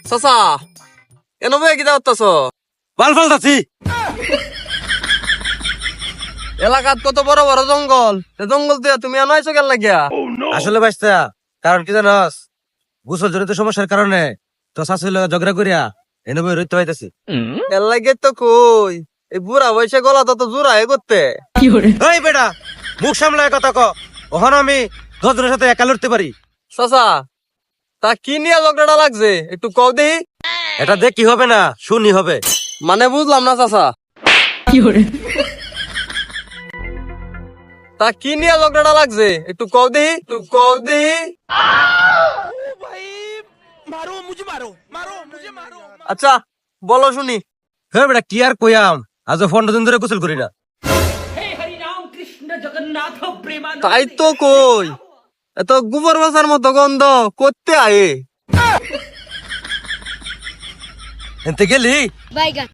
চাচা এন বই কি দাওয়াতাছ? বাল ফালতাছি। এলাকাত কত বড় বড় জঙ্গল, জঙ্গল দিয়ে তুমি আনাইছো কেন লাগিয়া? আসলে বাইস্তা কারণ কি জানস, গোসল জনিত সমস্যার কারণে তো শাশুড়ির লগে ঝগড়া করিয়া এনে বই রইতে পাইতেছি। এর লাগে তো কই এই বুড়া বয়সে গলা তো জোড়া হে করতে। এই বেটা মুখ সামলায় কথা ক, ওখানে আমি 10 জনের সাথে একা লড়তে পারি। চাচা তা কি নিয়ে ঝগড়াটা লাগছে একটু কও দেহি। এটা দেখ কি হবে না শুনি হবে। মানে বুঝলাম না চাচা। তা কি নিয়ে ঝগড়াটা লাগছে একটু কও দেহি, একটু কও দেহি। আচ্ছা বলো শুনি। হ্যাঁ বেটা কি আর কইয়াম, আজ 15 দিন ধরে গোসল করি না। তাই তো কই এত গোবর বাসার মতো গন্ধ করতে আয়ে। এনতে গেলি বাইগান